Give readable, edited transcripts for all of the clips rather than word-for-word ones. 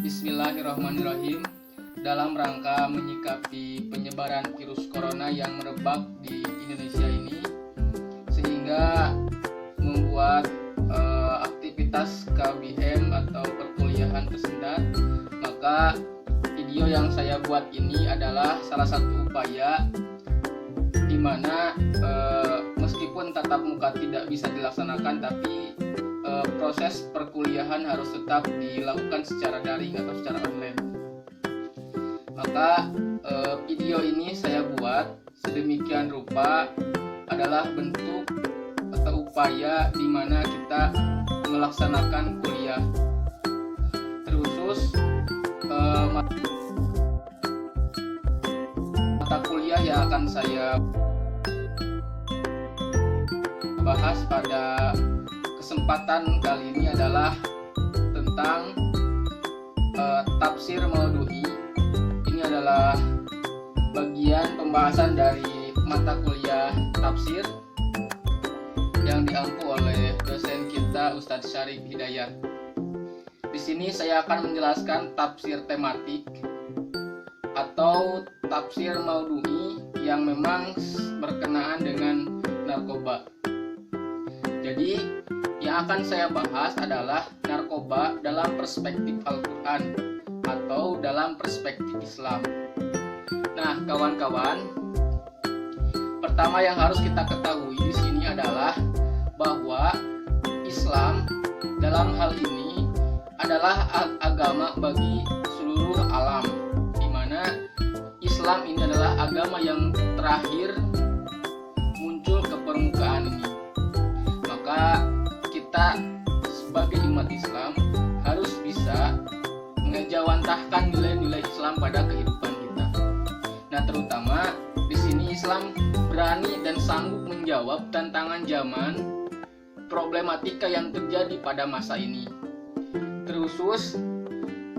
Bismillahirrahmanirrahim. Dalam rangka menyikapi penyebaran virus corona yang merebak di Indonesia ini, sehingga membuat aktivitas KBM atau perkuliahan tersendat, maka video yang saya buat ini adalah salah satu upaya di mana meskipun tatap muka tidak bisa dilaksanakan, tapi proses perkuliahan harus tetap dilakukan secara daring atau secara online. Maka video ini saya buat sedemikian rupa adalah bentuk atau upaya di mana kita melaksanakan kuliah. Terkhusus mata kuliah yang akan saya bahas pada kesempatan kali ini adalah tentang tafsir maudhu'i. Ini adalah bagian pembahasan dari mata kuliah tafsir yang diampu oleh dosen kita Ustadz Syarif Hidayat. Di sini saya akan menjelaskan tafsir tematik atau tafsir maudhu'i yang memang berkenaan dengan narkoba. Jadi yang akan saya bahas adalah narkoba dalam perspektif Al-Quran atau dalam perspektif Islam. Nah, kawan-kawan, pertama yang harus kita ketahui di sini adalah bahwa Islam dalam hal ini adalah agama bagi seluruh alam, di mana Islam ini adalah agama yang terakhir muncul ke permukaan ini. Maka kita sebagai umat Islam harus bisa mengejawantahkan nilai-nilai Islam pada kehidupan kita. Nah, terutama di sini Islam berani dan sanggup menjawab tantangan zaman, problematika yang terjadi pada masa ini. Terkhusus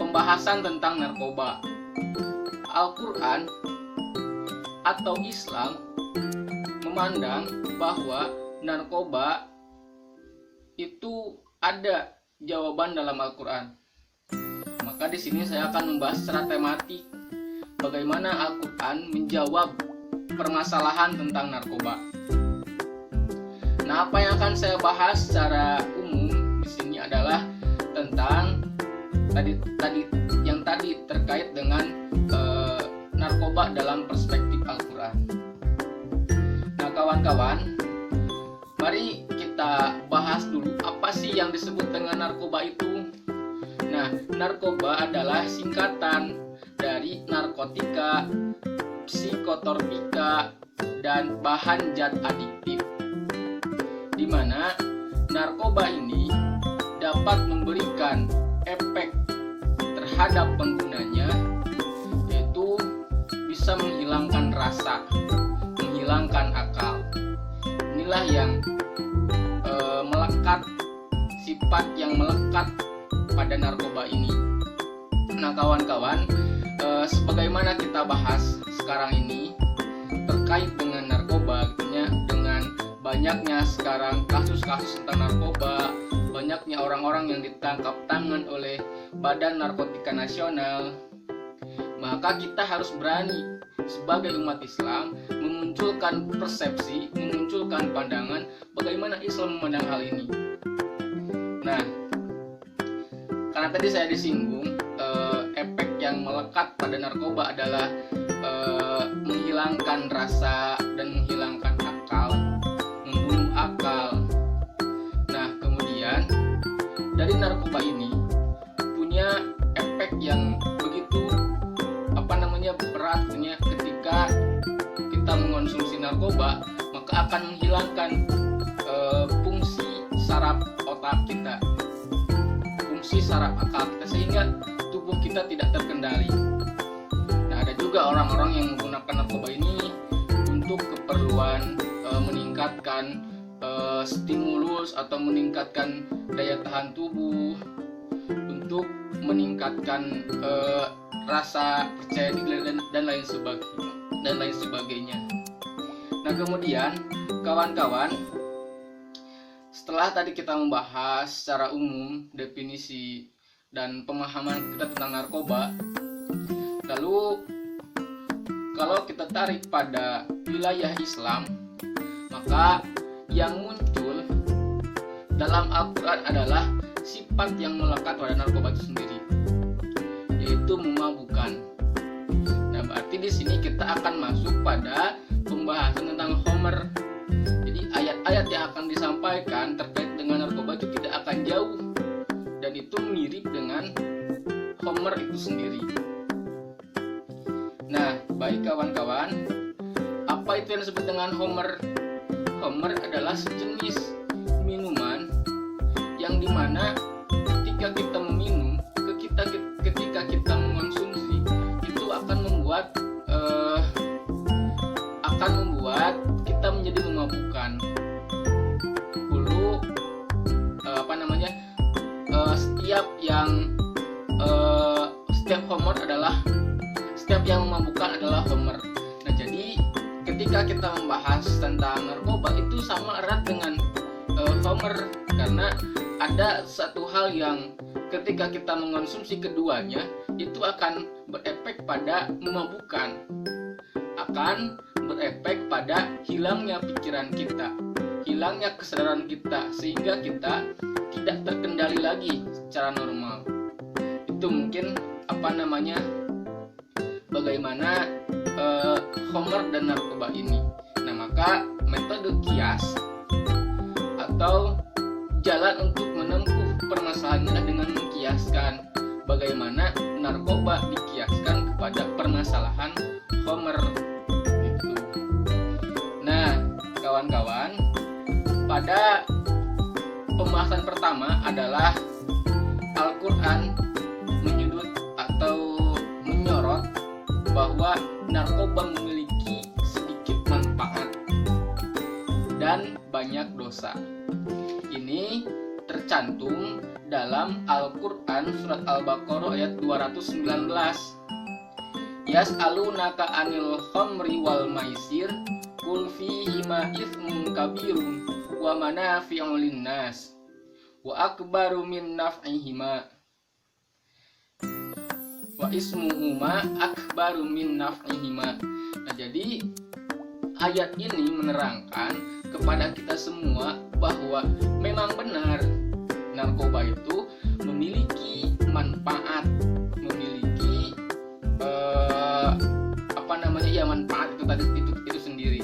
pembahasan tentang narkoba. Al-Quran atau Islam memandang bahwa narkoba itu ada jawaban dalam Al-Quran. Maka di sini saya akan membahas secara tematik bagaimana Al-Quran menjawab permasalahan tentang narkoba. Nah, apa yang akan saya bahas secara umum di sini adalah tentang tadi terkait dengan narkoba dalam perspektif Al-Quran. Nah, kawan-kawan, mari kita bahas dulu apa sih yang disebut dengan narkoba itu. Nah, narkoba adalah singkatan dari narkotika, psikotropika, dan bahan zat adiktif, di mana narkoba ini dapat memberikan efek terhadap penggunanya, yaitu bisa menghilangkan rasa, menghilangkan akal. Inilah yang melekat, sifat yang melekat pada narkoba ini. Nah, kawan-kawan, sebagaimana kita bahas sekarang ini terkait dengan narkoba, dengan banyaknya sekarang kasus-kasus tentang narkoba, banyaknya orang-orang yang ditangkap tangan oleh Badan Narkotika Nasional, maka kita harus berani sebagai umat Islam memunculkan persepsi, memunculkan pandangan bagaimana Islam memandang hal ini. Nah, karena tadi saya disinggung, efek yang melekat pada narkoba adalah menghilangkan rasa dan menghilangkan akal, membunuh akal. Nah, kemudian dari narkoba ini punya efek yang begitu berat, ketika kita mengonsumsi narkoba, maka akan menghilangkan fungsi saraf otak kita, fungsi saraf akal kita, sehingga tubuh kita tidak terkendali. Nah, ada juga orang-orang yang menggunakan narkoba ini untuk keperluan meningkatkan stimulus atau meningkatkan daya tahan tubuh, untuk meningkatkan rasa percaya diri dan lain sebagainya. Nah, kemudian kawan-kawan, setelah tadi kita membahas secara umum definisi dan pemahaman kita tentang narkoba. Lalu kalau kita tarik pada wilayah Islam, maka yang muncul dalam Al-Quran adalah sifat yang melekat pada narkoba itu sendiri, yaitu memabukkan. Nah, berarti di sini kita akan masuk pada pembahasan tentang Homer. Jadi ayat-ayat yang akan disampaikan terkait dengan narkoba itu tidak akan jauh, dan itu mirip dengan Homer itu sendiri. Nah, baik kawan-kawan, apa itu yang disebut dengan Homer? Homer adalah sejenis minuman yang dimana ketika kita meminum, ketika kita mengonsumsi, itu akan membuat kita menjadi memabukkan. Dulu setiap yang memabukkan adalah Homer. Nah, jadi ketika kita membahas tentang narkoba itu sama erat dengan Homer, karena ada satu hal yang ketika kita mengonsumsi keduanya itu akan berefek pada memabukkan, akan berefek pada hilangnya pikiran kita, hilangnya kesadaran kita, sehingga kita tidak terkendali lagi secara normal. Itu mungkin bagaimana Homer dan narkoba ini. Nah, maka metode kias atau jalan untuk menempuh permasalahannya dengan mengkiaskan bagaimana narkoba dikiaskan kepada permasalahan Homer gitu. Nah, kawan-kawan, pada pembahasan pertama adalah Al-Quran menyudut atau menyorot bahwa narkoba memiliki sedikit manfaat dan banyak dosa. Ini tercantum dalam Al-Quran surat Al-Baqarah ayat 219. Yas'alunaka 'anil khamri wal maisir qul fihima itsmun kabirun wa manafi'u linnas wa akbaru min naf'ihima wa ismuhuma akbaru min naf'ihima. Nah, jadi ayat ini menerangkan kepada kita semua bahwa memang benar narkoba itu memiliki manfaat, memiliki manfaat itu sendiri.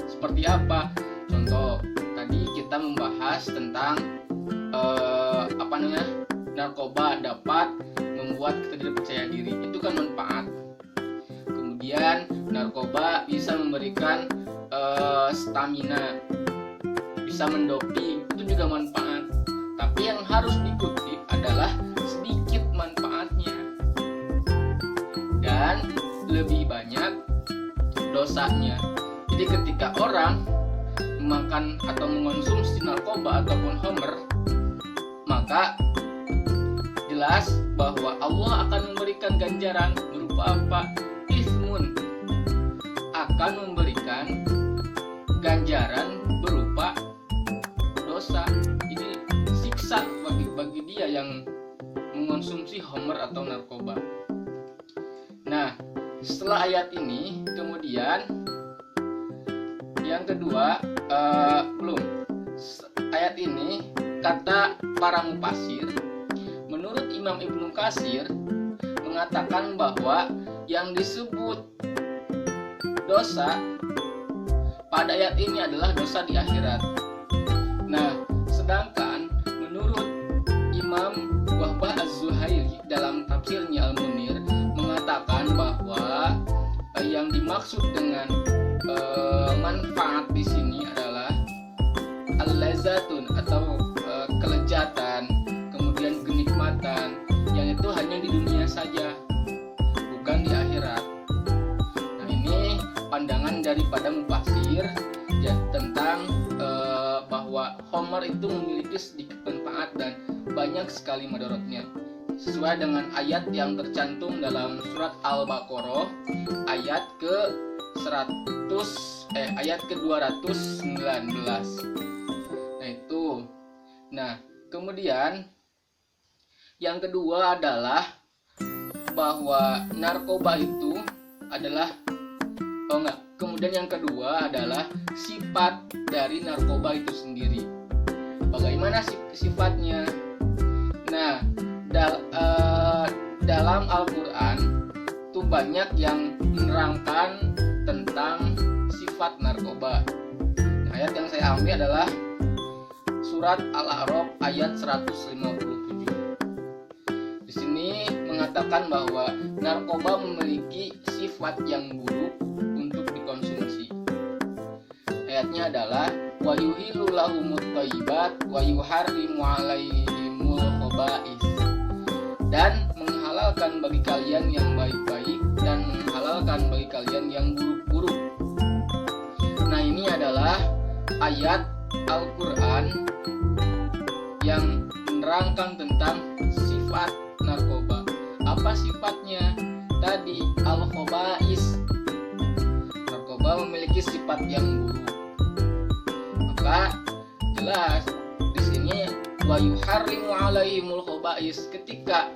Seperti apa? Contoh, tadi kita membahas tentang narkoba dapat membuat kita tidak percaya diri, itu kan manfaat. Kemudian narkoba bisa memberikan stamina, bisa mendoping, itu juga manfaat. Tapi yang harus dikutip adalah sedikit manfaatnya dan lebih banyak dosanya. Jadi ketika orang memakan atau mengonsumsi narkoba ataupun Homer, maka jelas bahwa Allah akan memberikan ganjaran berupa apa? Ismun, akan memberikan ganjaran berupa dosa. Jadi siksa bagi dia yang mengonsumsi Homer atau narkoba. Nah, setelah ayat ini, kemudian yang kedua, ayat ini kata para mufasir, menurut Imam Ibnu Katsir mengatakan bahwa yang disebut dosa pada ayat ini adalah dosa di akhirat. Nah, sedangkan menurut Imam Wahbah Az-Zuhaili dalam tafsirnya Al-Munir mengatakan bahwa yang dimaksud dengan manfaat di sini adalah al-lazatun atau kelezatan, kemudian kenikmatan yang itu hanya di dunia saja, bukan di akhirat. Nah, ini pandangan daripada mufasir ya tentang bahwa Homer itu memiliki sedikit manfaat dan banyak sekali madorotnya, sesuai dengan ayat yang tercantum dalam surat Al-Baqarah ayat ke-219. Nah, itu. Nah, kemudian Yang kedua adalah bahwa narkoba itu adalah kemudian yang kedua adalah sifat dari narkoba itu sendiri. Bagaimana sifatnya? Nah, dalam Al-Quran itu banyak yang menerangkan tentang sifat narkoba. Nah, ayat yang saya ambil adalah surat Al-A'raf ayat 157. Di sini mengatakan bahwa narkoba memiliki sifat yang buruk untuk dikonsumsi. Ayatnya adalah wa yuhillu lahumut thayyibat wa yuharrimu 'alaihimul khaba'is, dan menghalalkan bagi kalian yang baik-baik dan menghalalkan bagi kalian yang buruk-buruk. Nah, ini adalah ayat Al-Quran yang menerangkan tentang sifat narkoba. Apa sifatnya? Tadi al-khaba'is. Narkoba memiliki sifat yang buruk. Maka jelas di sini wa yuharrimu 'alaihimul khaba'is, ketika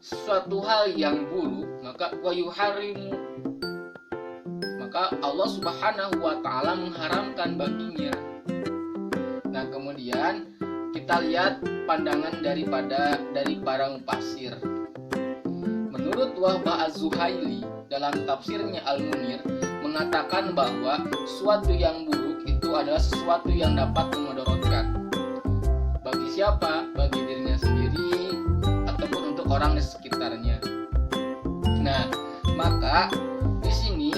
suatu hal yang buruk, maka wa yuharrimu, maka Allah Subhanahu wa taala mengharamkan baginya. Nah, kemudian kita lihat pandangan dari para mufassir. Menurut Wahbah Az-Zuhaili dalam tafsirnya Al-Munir mengatakan bahwa suatu yang buruk itu adalah sesuatu yang dapat memudaratkan. Bagi siapa? Bagi dirinya sendiri ataupun untuk orang di sekitarnya. Nah, maka di sini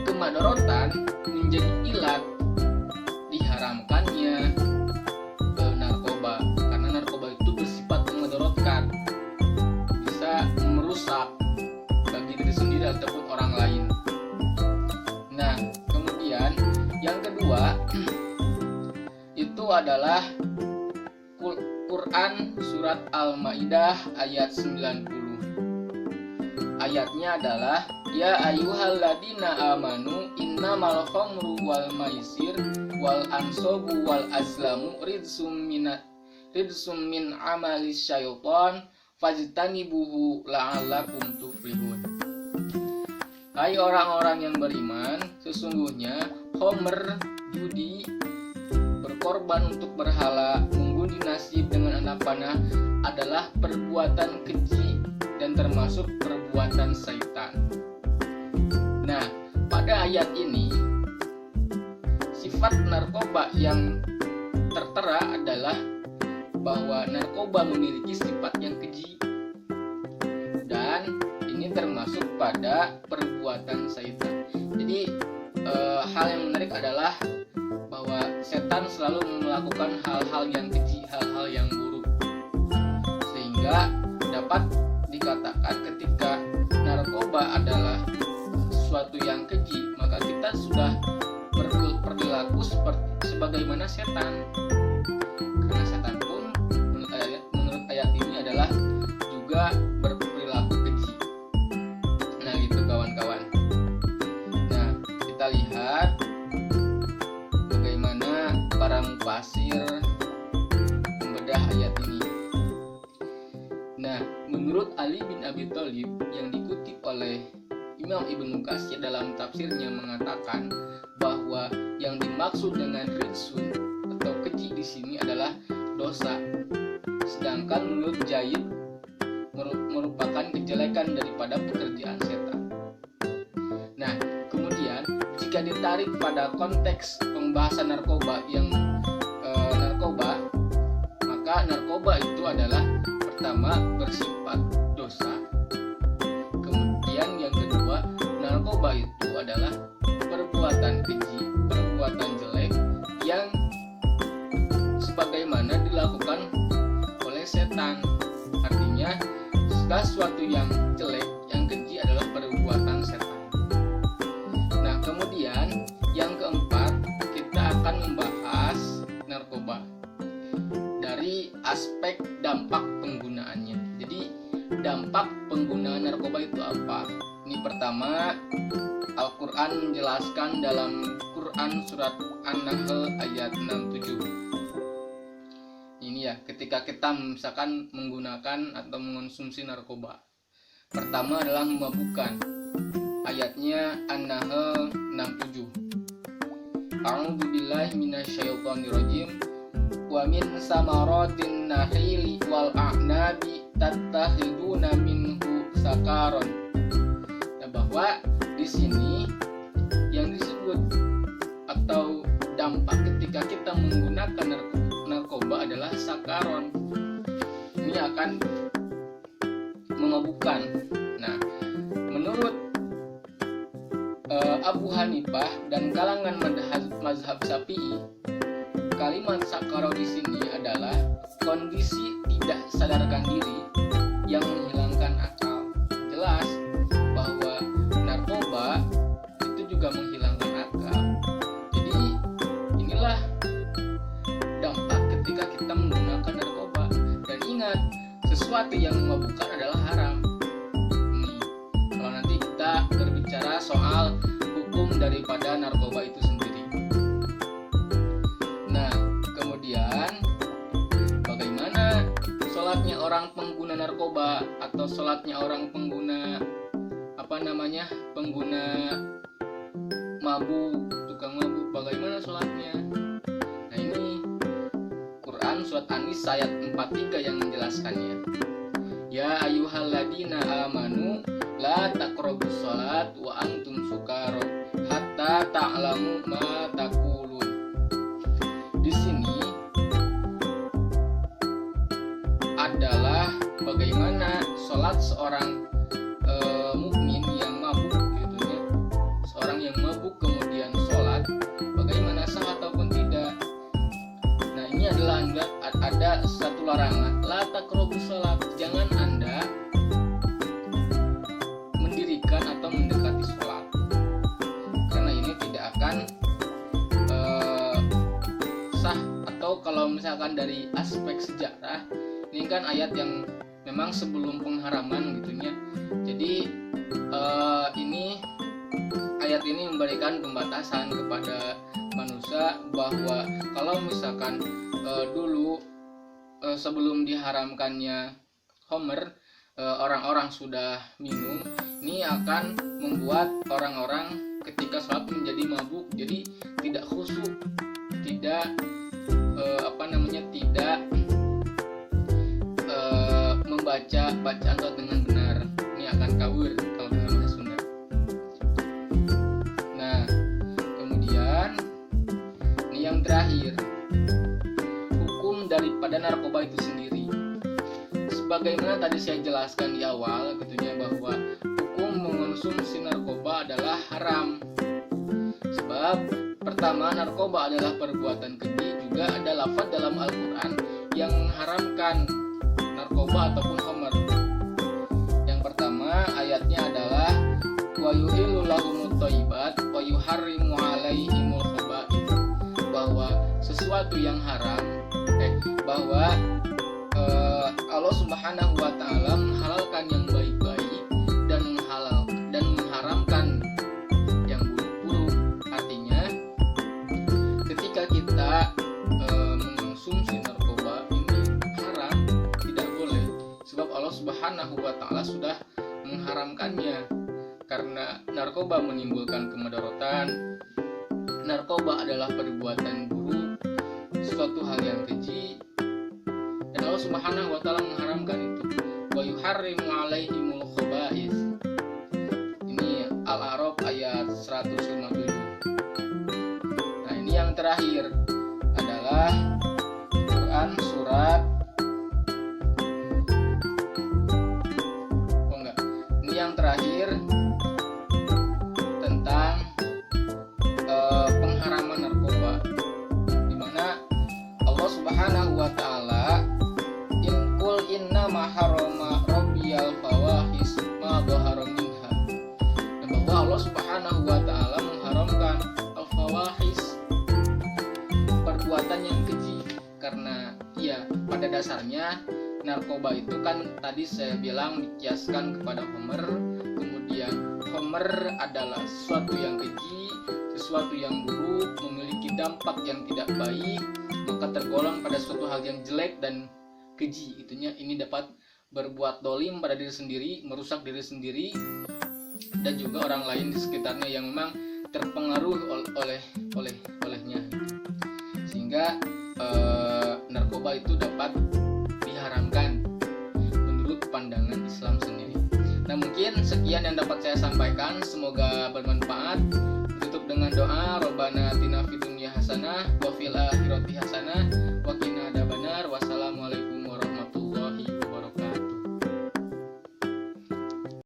kemudaratan menjadi ilat diharamkannya narkoba, karena narkoba itu bersifat memudaratkan, bisa merusak bagi diri sendiri ataupun orang lain. Nah, kemudian yang kedua itu adalah Quran surat Al-Maidah ayat 90. Ayatnya adalah ya ayyuhalladzina amanu innamal khamru wal maisir wal ansabu wal azlamu ridsum min amalis syaitan fajtanibuhu la'allakum tuflihun. Hai orang-orang yang beriman, sesungguhnya khamr, judi, berkorban untuk berhala, mengundi nasib dengan anak panah adalah perbuatan keji dan termasuk perbuatan syaitan. Nah, pada ayat ini sifat narkoba yang tertera adalah bahwa narkoba memiliki sifat yang keji, dan ini termasuk pada perbuatan syaitan. Jadi hal yang menarik adalah bahwa setan selalu melakukan hal-hal yang keji, hal-hal yang buruk, sehingga dapat dikatakan ketika narkoba adalah sesuatu yang keji, maka kita sudah berperilaku sebagaimana setan, karena setan pun menurut ayat ini adalah juga berperilaku keji. Nah, gitu kawan-kawan. Nah, kita lihat bagaimana para mufassir membedah ayat ini. Nah, menurut Ali bin Abi Thalib yang dikutip oleh Imam Ibnu Katsir dalam tafsirnya mengatakan bahwa yang dimaksud dengan ridsun atau keji di sini adalah dosa. Sedangkan menurut Jaid merupakan kejelekan daripada pekerjaan setan. Nah, kemudian jika ditarik pada konteks pembahasan narkoba maka narkoba itu adalah pertama bersifat dosa. Kemudian yang kedua, narkoba itu adalah perbuatan keji, perbuatan jelek yang sebagaimana dilakukan oleh setan. Artinya segala sesuatu yang jelek, yang keji adalah perbuatan setan. Nah, kemudian yang keempat, kita akan membahas narkoba dari aspek dampak penggunaannya. Jadi dampak penggunaan narkoba itu apa? Ini pertama, Al-Quran menjelaskan dalam Quran surat An-Nahl ayat 67. Ini ya, ya ketika kita misalkan menggunakan atau mengonsumsi narkoba. Pertama adalah memabukkan. Ayatnya An-Nahl 67. A'udzubillahi minasyaitonirrajim. Wa min samaratin nahili wal a'nabi tattakhiduna minhu sakaron. Nah, bahwa di sini yang disebut atau dampak ketika kita menggunakan narkoba adalah sakaron. Ini akan memabukkan. Nah, menurut Abu Hanifah dan kalangan mazhab Syafi'i, kalimat sakaro di sini adalah kondisi tidak sadarkan diri yang menghilangkan akal. Jelas bahwa narkoba itu juga menghilangkan akal. Jadi inilah dampak ketika kita menggunakan narkoba. Dan ingat, sesuatu yang memabukkan adalah haram. Nih, kalau nanti kita berbicara soal hukum daripada narkoba itu sendiri. Nah, kemudian bagaimana sholatnya orang pengguna narkoba atau sholatnya orang pengguna pengguna mabuk, tukang mabuk, bagaimana sholatnya? Nah, ini Quran surat An-Nisa ayat 43 yang menjelaskannya. Ya ayyuhalladzina amanu la taqrabus sholat wa antum sukara hatta ta'lamu ma taqulun. Di sini adalah bagaimana sholat seorang mukmin yang mabuk, gitu ya. Seorang yang mabuk kemudian sholat, bagaimana sah ataupun tidak. Nah, ini adalah ada satu larangan, la taqrabus sholat, jangan Anda mendirikan atau mendekati sholat, karena ini tidak akan sah. Atau kalau misalkan dari aspek sejarah, ini kan ayat yang memang sebelum pengharaman gitu ya. Jadi ini ayat ini memberikan pembatasan kepada manusia bahwa kalau misalkan dulu sebelum diharamkannya Homer, orang-orang sudah minum, ini akan membuat orang-orang ketika sholat menjadi mabuk, jadi tidak khusyuk, tidak tidak membaca bacaan sholat dengan benar. Ini akan kawir kalau dalam bahasa Sunda. Nah, kemudian ini yang terakhir, hukum daripada narkoba itu sendiri. Sebagaimana tadi saya jelaskan di awal, gitunya, bahwa hukum mengonsumsi narkoba adalah haram. Sebab pertama, narkoba adalah perbuatan keji. Juga ada lafaz dalam Al-Quran yang mengharamkan narkoba ataupun khamr. Yang pertama ayatnya adalah wa yuhillu lahumut thayyibat wa yuharrimu 'alaihimul khaba'ith, bahwa sesuatu yang haram bahwa Allah Subhanahu wa taala menghalalkan yang baik-baik dan mengharamkan yang buruk-buruk. Artinya ketika kita mengonsumsi narkoba ini haram, tidak boleh, sebab Allah Subhanahu wa taala sudah mengharamkannya. Karena narkoba menimbulkan kemudaratan, narkoba adalah perbuatan buruk, suatu hal yang keji, dan Allah Subhanahu wa taala mengharamkan itu. Wa yuharrimu 'alaihimul khaba'ith. Ini Al-A'raf ayat 157. Nah, ini yang terakhir adalah Quran surat Ini yang terakhir tentang pengharaman narkoba, di mana Allah Subhanahu wa taala inna ma harama rabbiyal fawahis ma dhahara minha, bahwa Allah Subhanahu wa taala mengharamkan al-fawahis, perbuatan yang keji. Karena ya pada dasarnya narkoba itu kan tadi saya bilang dikiaskan kepada Homer. Kemudian Homer adalah sesuatu yang keji, sesuatu yang buruk, memiliki dampak yang tidak baik, maka tergolong pada suatu hal yang jelek dan keji. Itunya ini dapat berbuat dolim pada diri sendiri, merusak diri sendiri, dan juga orang lain di sekitarnya yang memang terpengaruh olehnya. Sehingga narkoba itu dapat diharamkan menurut pandangan Islam sendiri. Nah, mungkin sekian yang dapat saya sampaikan, semoga bermanfaat. Tutup dengan doa, Rabbana atina fid dunya hasanah wa fil akhirati hasanah wa qina